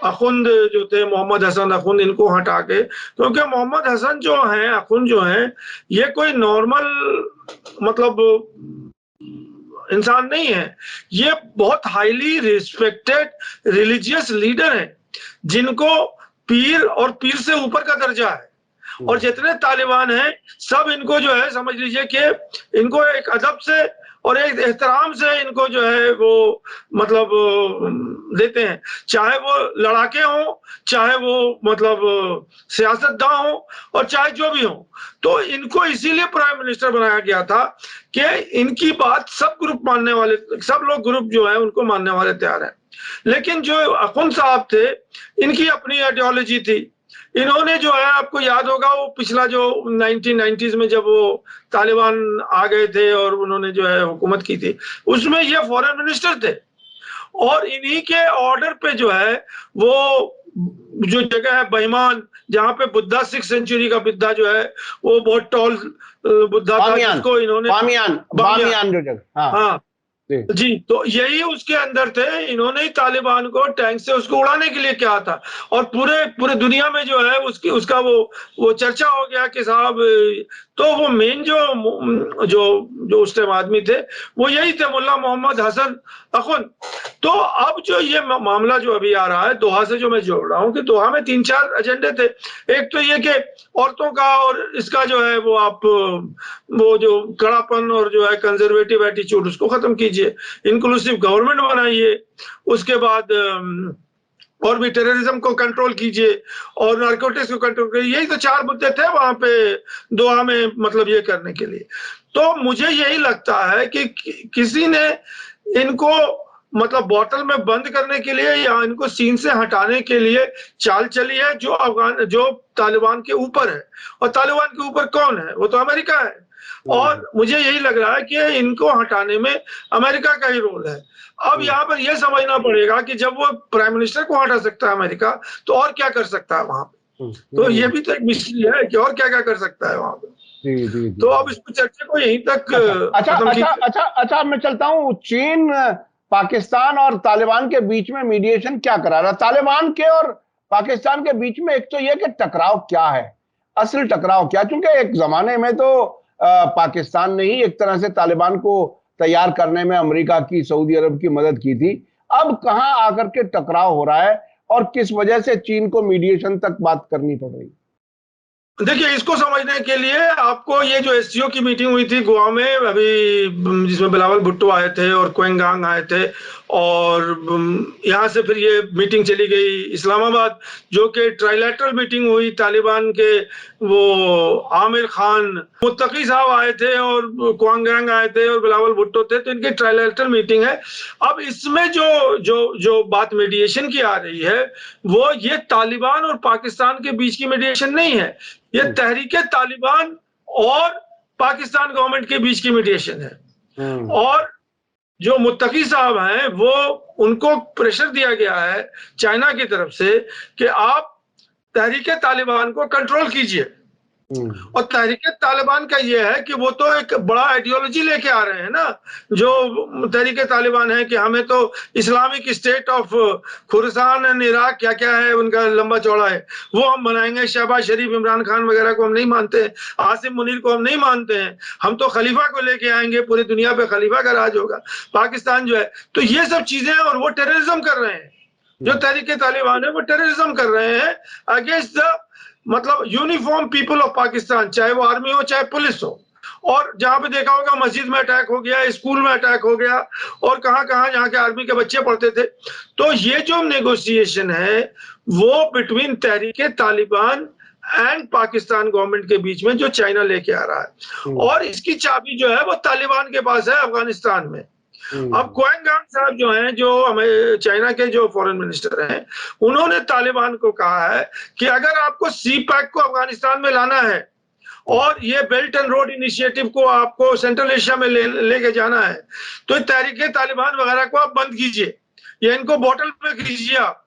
अखुंद जो थे मोहम्मद हसन अखुंद इनको हटा के, क्योंकि मोहम्मद हसन जो हैं अखुंद जो हैं ये कोई नॉर्मल मतलब इंसान नहीं है, ये बहुत हाईली रिस्पेक्टेड रिलीजियस लीडर हैं जिनको पीर और पीर से ऊपर का दर्जा है। और जितने तालिबान हैं सब इनको जो है समझ लीजिए कि इनको एक अदब से और एक एहतराम से इनको जो है वो मतलब देते हैं, चाहे वो लड़ाके हों, चाहे वो मतलब सियासतदान हो और चाहे जो भी हो। तो इनको इसीलिए प्राइम मिनिस्टर बनाया गया था कि इनकी बात सब ग्रुप मानने वाले, सब लोग ग्रुप जो है उनको मानने वाले तैयार हैं। लेकिन जो अखुंद साहब थे इनकी अपनी आइडियोलॉजी थी। इन्होंने जो है आपको याद होगा वो पिछला जो 1990s में जब वो तालिबान आ गए थे और उन्होंने जो है हुकूमत की थी उसमें ये फॉरेन मिनिस्टर थे और इन्हीं के ऑर्डर पे जो है वो जो जगह है बहिमान जहाँ पे बुद्धा 6th सेंचुरी का बुद्धा जो है वो बहुत टॉल बुद्धा था जिसको इन्होंने बामियान जो जगह हाँ जी, तो यही उसके अंदर थे। इन्होंने ही तालिबान को टैंक से उसको उड़ाने के लिए कहा था और पूरे दुनिया में जो है उसका वो चर्चा हो गया कि साहब, तो वो मेन जो उस टाइम आदमी थे वो यही थे, मुल्ला मोहम्मद हसन अखुंद। तो अब जो ये मामला जो अभी आ रहा है दोहा से जो मैं जोड़ रहा हूँ कि दोहा में 3-4 एजेंडे थे। एक तो ये कि औरतों का और इसका जो है वो आप वो जो कड़ापन और जो है कंजर्वेटिव एटीट्यूड उसको खत्म कीजिए, इंक्लूसिव गवर्नमेंट बनाइए, उसके बाद और भी टेररिज्म को कंट्रोल कीजिए और नारकोटिक्स को कंट्रोल कीजिए। यही तो 4 मुद्दे थे वहां पे दोहा में मतलब ये करने के लिए। तो मुझे यही लगता है कि किसी ने इनको मतलब बोतल में बंद करने के लिए या इनको सीन से हटाने के लिए चाल चली है जो तालिबान के ऊपर है। और तालिबान के ऊपर कौन है? वो तो अमेरिका है। और मुझे यही लग रहा है कि इनको हटाने में अमेरिका का ही रोल है। अब यहाँ पर यह समझना पड़ेगा कि जब वो प्राइम मिनिस्टर को हटा सकता है अमेरिका तो और क्या कर सकता है वहां पे। तो ये भी तो एक मिस्ट्री है कि और क्या क्या कर सकता है वहां पे। जी। तो अब इस चर्चा को यहीं तक अच्छा मैं चलता हूँ। चीन पाकिस्तान और तालिबान के बीच में मीडिएशन क्या करा रहा? तालिबान के और पाकिस्तान के बीच में एक तो यह कि टकराव क्या है, असल टकराव क्या? क्योंकि एक जमाने में तो पाकिस्तान ने ही एक तरह से तालिबान को तैयार करने में अमेरिका की, सऊदी अरब की मदद की थी। अब कहां आकर के टकराव हो रहा है और किस वजह से चीन को मीडिएशन तक बात करनी पड़ रही? देखिए, इसको समझने के लिए आपको ये जो एससीओ की मीटिंग हुई थी गोवा में अभी, जिसमें बिलावल भुट्टो आए थे और क्वेंगांग आए थे, और यहाँ से फिर ये मीटिंग चली गई इस्लामाबाद, जो कि ट्राइलेटरल मीटिंग हुई। तालिबान के वो आमिर खान मुत्तकी साहब आए थे और क्वेंगांग आए थे और बिलावल भुट्टो थे, तो इनकी ट्राइलेटरल मीटिंग है। अब इसमें जो बात मीडिएशन की आ रही है वो ये तालिबान और पाकिस्तान के बीच की मीडिएशन नहीं है, ये तहरीके तालिबान और पाकिस्तान गवर्नमेंट के बीच की मीडिएशन है। और जो मुत्तकी साहब हैं वो उनको प्रेशर दिया गया है चाइना की तरफ से कि आप तहरीके तालिबान को कंट्रोल कीजिए। और तहरीके तालिबान का ये है कि वो तो एक बड़ा आइडियोलॉजी लेके आ रहे हैं ना, जो तहरीके तालिबान है कि हमें तो Islamic state of Khorasan and Iraq क्या क्या है उनका लंबा चौड़ा है वो हम बनाएंगे। शहबाज शरीफ, इमरान खान वगैरह को हम नहीं मानते हैं, आसिम मुनीर को हम नहीं मानते हैं, हम तो खलीफा को लेके आएंगे, पूरी दुनिया पे खलीफा का राज होगा पाकिस्तान जो है। तो ये सब चीजें और वो टेररिज्म कर रहे हैं, जो तहरीके तालिबान है वो टेररिज्म कर रहे हैं अगेंस्ट द मतलब यूनिफॉर्म पीपल ऑफ पाकिस्तान, चाहे वो आर्मी हो चाहे पुलिस हो। और जहां पे देखा होगा मस्जिद में अटैक हो गया, स्कूल में अटैक हो गया और कहां जहां के आर्मी के बच्चे पढ़ते थे। तो ये जो नेगोशिएशन है वो between Tehreek-e Taliban and Pakistan government के बीच में जो चाइना लेके आ रहा है। और इसकी चाबी जो है वो तालिबान के पास है अफगानिस्तान में। अब क्वांगान साहब जो हैं, जो हमें चाइना के जो फॉरेन मिनिस्टर हैं, उन्होंने तालिबान को कहा है कि अगर आपको सी पैक को अफगानिस्तान में लाना है और ये बेल्ट एंड रोड इनिशिएटिव को आपको सेंट्रल एशिया में लेके जाना है, तो तहरीके तालिबान वगैरह को आप बंद कीजिए, या इनको बॉटल में कीजिए आप,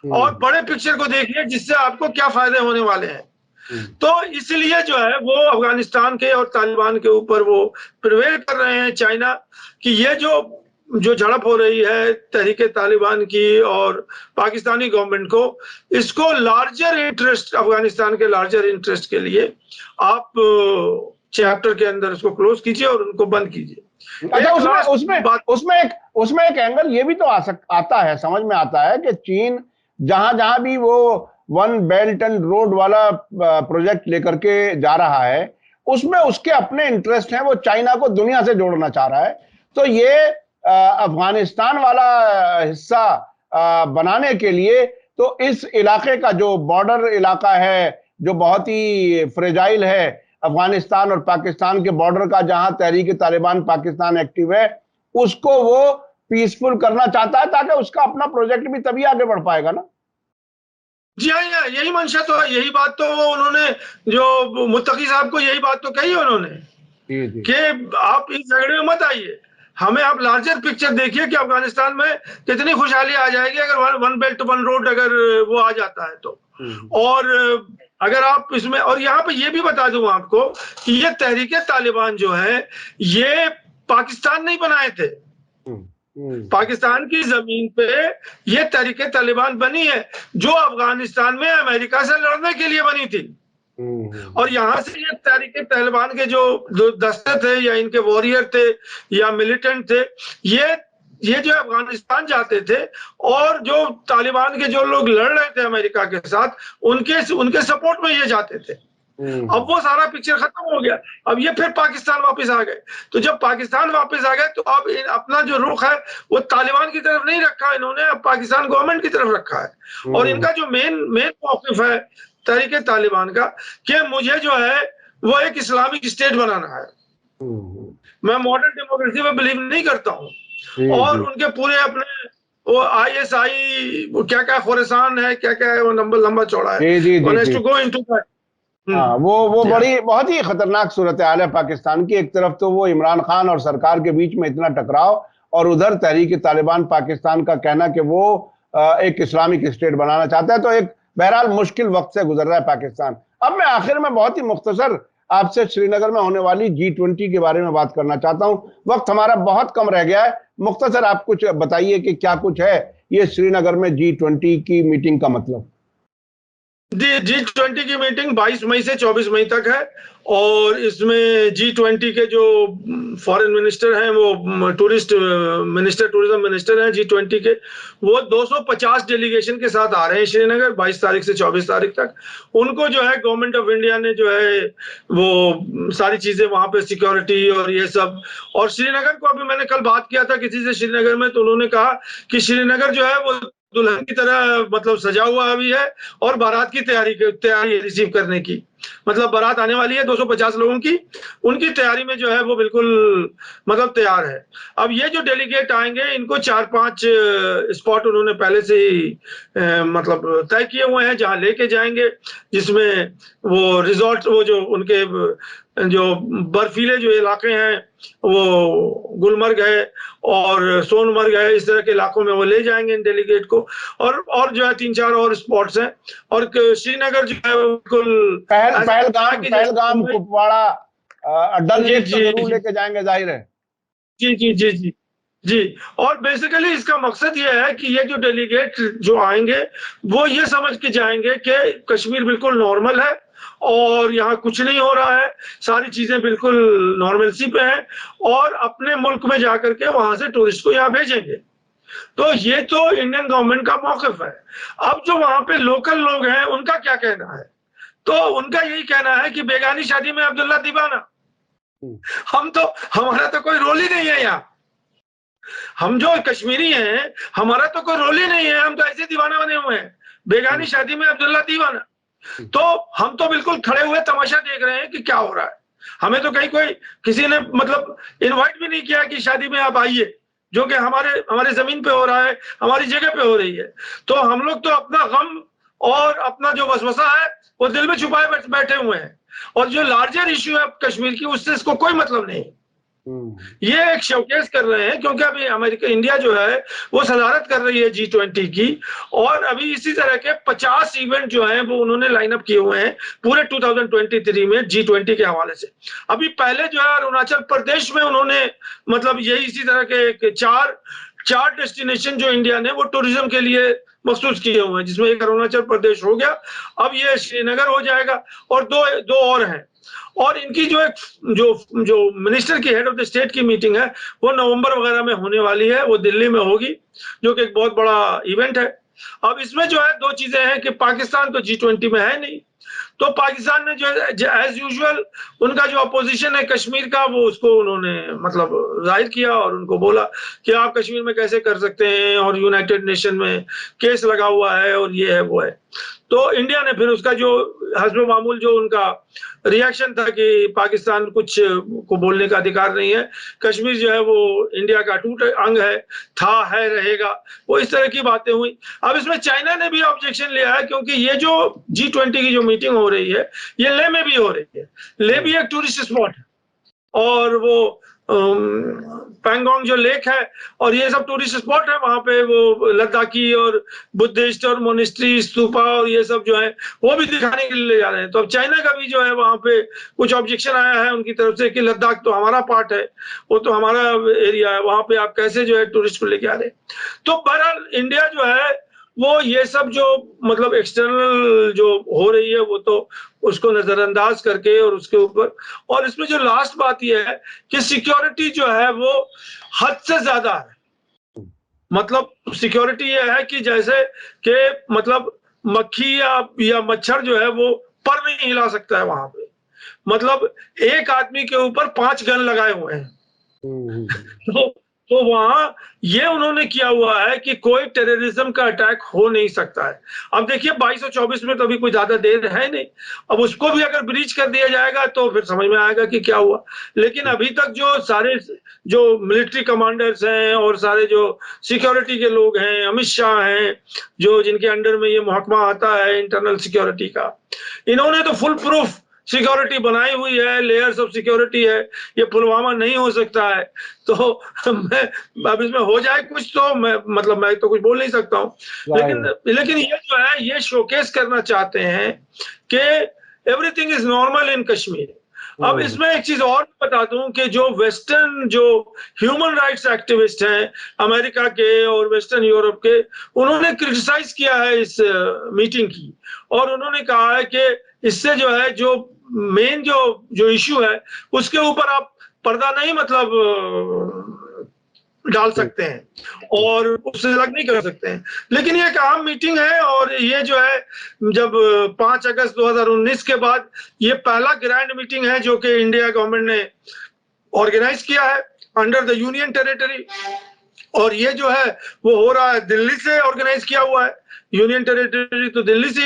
और बड़े पिक्चर को देखिए जिससे आपको क्या फायदे होने वाले हैं। तो इसलिए जो है वो अफगानिस्तान के और तालिबान के ऊपर वो प्रिवेल कर रहे हैं चाइना, कि ये जो झड़प हो रही है तहरीके तालिबान की और पाकिस्तानी गवर्नमेंट को, इसको लार्जर इंटरेस्ट, अफगानिस्तान के लार्जर इंटरेस्ट के लिए आप चैप्टर के अंदर इसको क्लोज कीजिए और उनको बंद कीजिए। अच्छा, उसमें एक एंगल ये भी तो आता है, समझ में आता है कि चीन जहां भी वो वन बेल्ट एंड रोड वाला प्रोजेक्ट लेकर के जा रहा है, उसमें उसके अपने इंटरेस्ट हैं, वो चाइना को दुनिया से जोड़ना चाह रहा है। तो ये अफगानिस्तान वाला हिस्सा बनाने के लिए तो इस इलाके का जो बॉर्डर इलाका है, जो बहुत ही फ्रेजाइल है, अफगानिस्तान और पाकिस्तान के बॉर्डर का, जहां तहरीक तालिबान पाकिस्तान एक्टिव है, उसको वो पीसफुल करना चाहता है ताकि उसका अपना प्रोजेक्ट भी तभी आगे बढ़ पाएगा ना। जी हाँ, यही मंशा तो है, यही बात तो वो उन्होंने, जो मुत्तकी साहब को यही बात तो कही है उन्होंने कि आप इस झगड़े में मत आइए, हमें आप लार्जर पिक्चर देखिए कि अफगानिस्तान में कितनी खुशहाली आ जाएगी अगर वन बेल्ट वन रोड अगर वो आ जाता है तो। और अगर आप इसमें, और यहाँ पे ये भी बता दूं आपको कि ये तहरीके तालिबान जो है ये पाकिस्तान नहीं बनाए थे, पाकिस्तान की जमीन पे ये तहरीके तालिबान बनी है, जो अफगानिस्तान में अमेरिका से लड़ने के लिए बनी थी। और यहां से ये तहरीके तालिबान के जो दस्ते थे या इनके वॉरियर थे या मिलिटेंट थे, ये जो अफगानिस्तान जाते थे और जो तालिबान के जो लोग लड़ रहे थे अमेरिका के साथ, उनके सपोर्ट में ये जाते थे। अब वो सारा पिक्चर खत्म हो गया, अब ये फिर पाकिस्तान वापस आ गए। तो जब पाकिस्तान वापस आ गए तो अब अपना जो रुख है वो तालिबान की तरफ नहीं रखा इन्होंने, अब पाकिस्तान गवर्नमेंट की तरफ रखा है। और इनका जो मेन मौकिफ है तहरीके तालिबान का, कि मुझे जो है वो एक इस्लामिक स्टेट बनाना है, मैं मॉडर्न डेमोक्रेसी में बिलीव नहीं करता हूँ। और उनके पूरे अपने वो ISI क्या क्या खुरासान है, क्या क्या है, वो लंबा चौड़ा है। हाँ, वो बड़ी बहुत ही खतरनाक सूरत हाल है पाकिस्तान की। एक तरफ तो वो इमरान खान और सरकार के बीच में इतना टकराव, और उधर तहरीक तालिबान पाकिस्तान का कहना कि वो एक इस्लामिक स्टेट बनाना चाहता है। तो एक बहरहाल मुश्किल वक्त से गुजर रहा है पाकिस्तान। अब मैं आखिर में बहुत ही मुख्तसर आपसे श्रीनगर में होने वाली G20 के बारे में बात करना चाहता हूं। वक्त हमारा बहुत कम रह गया है, मुख्तसर आप कुछ बताइए कि क्या कुछ है ये श्रीनगर में G20 की मीटिंग का मतलब। G20 की मीटिंग 22 मई से 24 मई तक है, और इसमें G20 के जो फॉरेन मिनिस्टर हैं, वो टूरिज्म मिनिस्टर हैं G20 के, वो 250 डेलीगेशन के साथ आ रहे हैं श्रीनगर 22 तारीख से 24 तारीख तक। उनको जो है गवर्नमेंट ऑफ इंडिया ने जो है वो सारी चीजें वहां पे, सिक्योरिटी और ये सब। और श्रीनगर को अभी मैंने कल बात किया था किसी से श्रीनगर में, तो उन्होंने कहा कि श्रीनगर जो है वो दुल्हन की तरह मतलब सजा हुआ अभी है, और बारात की तैयारी रिसीव करने की, मतलब बारात आने वाली है 250 लोगों की, उनकी तैयारी में जो है वो बिल्कुल मतलब तैयार है। अब ये जो डेलीगेट आएंगे, इनको 4-5 स्पॉट उन्होंने पहले से ही मतलब तय किए हुए हैं जहां लेके जाएंगे, जिसमें वो रिजॉर्ट, वो जो उनके जो बर्फीले जो इलाके हैं, वो गुलमर्ग है और सोनमर्ग है, इस तरह के इलाकों में वो ले जाएंगे इन डेलीगेट को। और जो है 3-4 और स्पॉट्स हैं। और श्रीनगर जो है बिल्कुल पहलगाम कुपवाड़ा डल लेक जरूर लेके जाएंगे, जाहिर है। जी जी जी जी जी। और बेसिकली इसका मकसद ये है कि ये जो डेलीगेट जो आएंगे वो ये समझ के जाएंगे कि कश्मीर बिल्कुल नॉर्मल है और यहाँ कुछ नहीं हो रहा है, सारी चीजें बिल्कुल नॉर्मलसी पे हैं, और अपने मुल्क में जाकर के वहां से टूरिस्ट को यहाँ भेजेंगे। तो ये तो इंडियन गवर्नमेंट का मौकिफ है। अब जो वहां पे लोकल लोग हैं उनका क्या कहना है, तो उनका यही कहना है कि बेगानी शादी में अब्दुल्ला दीवाना, हमारा तो कोई रोल ही नहीं है यहाँ, हम जो कश्मीरी हैं हमारा तो कोई रोल ही नहीं है, हम तो ऐसे दीवाना बने हुए हैं, बेगानी शादी में अब्दुल्ला दीवाना। तो हम तो बिल्कुल खड़े हुए तमाशा देख रहे हैं कि क्या हो रहा है। हमें तो कहीं कोई किसी ने मतलब इनवाइट भी नहीं किया कि शादी में आप आइए, जो कि हमारे जमीन पे हो रहा है, हमारी जगह पे हो रही है। तो हम लोग तो अपना गम और अपना जो वसवसा है वो दिल में छुपाए बैठे हुए हैं, और जो लार्जर इश्यू है कश्मीर की, उससे इसको कोई मतलब नहीं। ये एक शोकेस कर रहे हैं क्योंकि अभी अमेरिका, इंडिया जो है वो सदारत कर रही है G20 की, और अभी इसी तरह के 50 इवेंट जो हैं वो उन्होंने लाइन अप किए हुए हैं पूरे 2023 में G20 के हवाले से। अभी पहले जो है अरुणाचल प्रदेश में उन्होंने मतलब यही इसी तरह के चार डेस्टिनेशन जो इंडिया ने वो टूरिज्म के लिए मखसूस किए हुए हैं, जिसमें एक अरुणाचल प्रदेश हो गया, अब ये श्रीनगर हो जाएगा, और दो और हैं। और इनकी जो मिनिस्टर की हेड ऑफ द स्टेट की मीटिंग है वो नवंबर वगैरह में होने वाली है, वो दिल्ली में होगी, जो कि एक बहुत बड़ा इवेंट है। अब इसमें जो है दो चीजें हैं कि पाकिस्तान तो G20 में है नहीं, तो पाकिस्तान ने जो एज यूजुअल उनका जो अपोजिशन है कश्मीर का, वो उसको उन्होंने मतलब जाहिर किया और उनको बोला कि आप कश्मीर में कैसे कर सकते हैं, और यूनाइटेड नेशन में केस लगा हुआ है और ये है वो है। तो इंडिया ने फिर उसका जो हस्ब मामूल जो उनका रिएक्शन था कि पाकिस्तान कुछ को बोलने का अधिकार नहीं है, कश्मीर जो है वो इंडिया का अटूट अंग है रहेगा, वो इस तरह की बातें हुई। अब इसमें चाइना ने भी ऑब्जेक्शन लिया है, क्योंकि ये जो G20 की जो मीटिंग हो रही है ये लेह में भी हो रही है। लेह भी एक टूरिस्ट स्पॉट है, और वो पैंगोंग जो लेक है और ये सब टूरिस्ट स्पॉट है, वहां पे वो लद्दाखी और बुद्धिस्ट और मोनेस्ट्री स्तूपा और ये सब जो है वो भी दिखाने के लिए ले जा रहे हैं। तो अब चाइना का भी जो है वहां पे कुछ ऑब्जेक्शन आया है उनकी तरफ से कि लद्दाख तो हमारा पार्ट है, वो तो हमारा एरिया है, वहां पे आप कैसे जो है टूरिस्ट को लेके आ रहे हैं। तो बहरहाल इंडिया जो है वो ये सब जो मतलब एक्सटर्नल जो हो रही है वो तो उसको नजरअंदाज करके और उसके ऊपर, और इसमें जो लास्ट बात ये है कि सिक्योरिटी जो है वो हद से ज्यादा है। मतलब सिक्योरिटी ये है कि जैसे कि मतलब मक्खी या मच्छर जो है वो पर नहीं हिला सकता है वहां पे, मतलब एक आदमी के ऊपर 5 गन लगाए हुए हैं। तो वहां ये उन्होंने किया हुआ है कि कोई टेररिज्म का अटैक हो नहीं सकता है। अब देखिए 2224 में तो अभी कोई ज्यादा देर है नहीं, अब उसको भी अगर ब्रीच कर दिया जाएगा तो फिर समझ में आएगा कि क्या हुआ। लेकिन अभी तक जो सारे जो मिलिट्री कमांडर्स हैं और सारे जो सिक्योरिटी के लोग हैं, अमित शाह हैं जो जिनके अंडर में ये महकमा आता है इंटरनल सिक्योरिटी का, इन्होंने तो फुल प्रूफ सिक्योरिटी बनाई हुई है, लेयर्स ऑफ सिक्योरिटी है, ये पुलवामा नहीं हो सकता है। तो मैं अब इसमें हो जाए कुछ तो मैं तो कुछ बोल नहीं सकता हूँ। लेकिन ये जो है ये शोकेस करना चाहते हैं कि एवरीथिंग इज नॉर्मल इन कश्मीर। अब इसमें एक चीज और बता दूं कि जो वेस्टर्न जो ह्यूमन राइट्स एक्टिविस्ट हैं अमेरिका के और वेस्टर्न यूरोप के, उन्होंने क्रिटिसाइज किया है इस मीटिंग की, और उन्होंने कहा है कि इससे जो है जो मेन जो इश्यू है उसके ऊपर आप पर्दा नहीं मतलब डाल सकते हैं और उससे अलग नहीं कर सकते हैं। लेकिन ये एक अहम मीटिंग है, और ये जो है जब 5 अगस्त 2019 के बाद ये पहला ग्रैंड मीटिंग है जो कि इंडिया गवर्नमेंट ने ऑर्गेनाइज किया है अंडर द यूनियन टेरिटरी, और ये जो है वो हो रहा है दिल्ली से ऑर्गेनाइज किया हुआ है। यूनियन टेरिटरी तो दिल्ली से,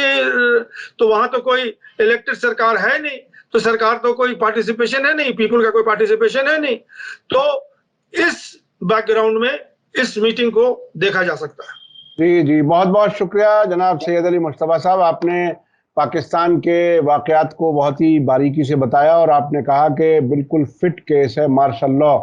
तो वहां तो कोई इलेक्टेड सरकार है नहीं, तो सरकार तो कोई पार्टिसिपेशन है नहीं, पीपल का कोई पार्टिसिपेशन है नहीं। तो इस बैकग्राउंड में इस मीटिंग को देखा जा सकता है। जी जी, बहुत बहुत शुक्रिया जनाब सैयद अली मुश्तबा साहब, आपने पाकिस्तान के वाकयात को बहुत ही बारीकी से बताया, और आपने कहा कि बिल्कुल फिट केस है, मार्शल लॉ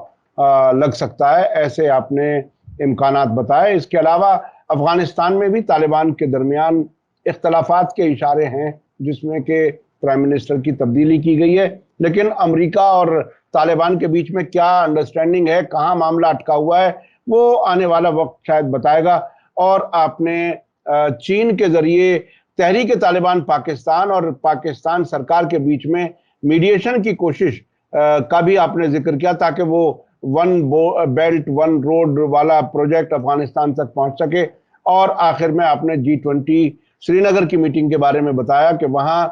लग सकता है, ऐसे आपने इम्कानात बताए। इसके अलावा अफगानिस्तान में भी तालिबान के दरमियान इख्तलाफात के इशारे हैं, जिसमें कि प्राइम मिनिस्टर की तब्दीली की गई है, लेकिन अमेरिका और तालिबान के बीच में क्या अंडरस्टैंडिंग है, कहाँ मामला अटका हुआ है, वो आने वाला वक्त शायद बताएगा। और आपने चीन के जरिए तहरीक तालिबान पाकिस्तान और पाकिस्तान सरकार के बीच में मीडिएशन की कोशिश का भी आपने जिक्र किया, ताकि वो वन बेल्ट वन रोड वाला प्रोजेक्ट अफगानिस्तान तक पहुंच सके। और आखिर में आपने G20 श्रीनगर की मीटिंग के बारे में बताया कि वहां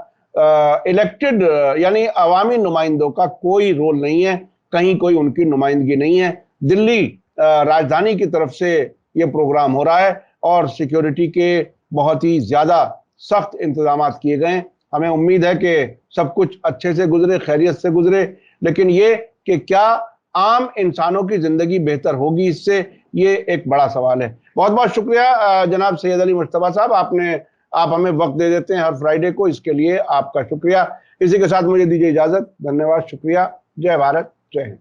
इलेक्टेड यानी अवामी नुमाइंदों का कोई रोल नहीं है, कहीं कोई उनकी नुमाइंदगी नहीं है। दिल्ली राजधानी की तरफ से ये प्रोग्राम हो रहा है और सिक्योरिटी के बहुत ही ज्यादा सख्त इंतजाम किए गए। हमें उम्मीद है कि सब कुछ अच्छे से गुजरे, खैरियत से गुजरे, लेकिन ये कि क्या आम इंसानों की जिंदगी बेहतर होगी इससे, ये एक बड़ा सवाल है। बहुत बहुत शुक्रिया जनाब सैयद अली मुश्तबा साहब, आप हमें वक्त दे देते हैं हर फ्राइडे को, इसके लिए आपका शुक्रिया। इसी के साथ मुझे दीजिए इजाजत। धन्यवाद, शुक्रिया। जय भारत, जय हिंद।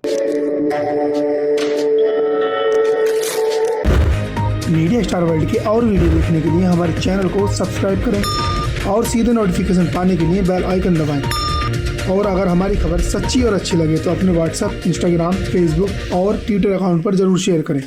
मीडिया स्टार वर्ल्ड के और वीडियो देखने के लिए हमारे चैनल को सब्सक्राइब करें और सीधे नोटिफिकेशन पाने के लिए बेल आइकन दबाएं। और अगर हमारी खबर सच्ची और अच्छी लगे तो अपने व्हाट्सएप, इंस्टाग्राम, फेसबुक और ट्विटर अकाउंट पर जरूर शेयर करें।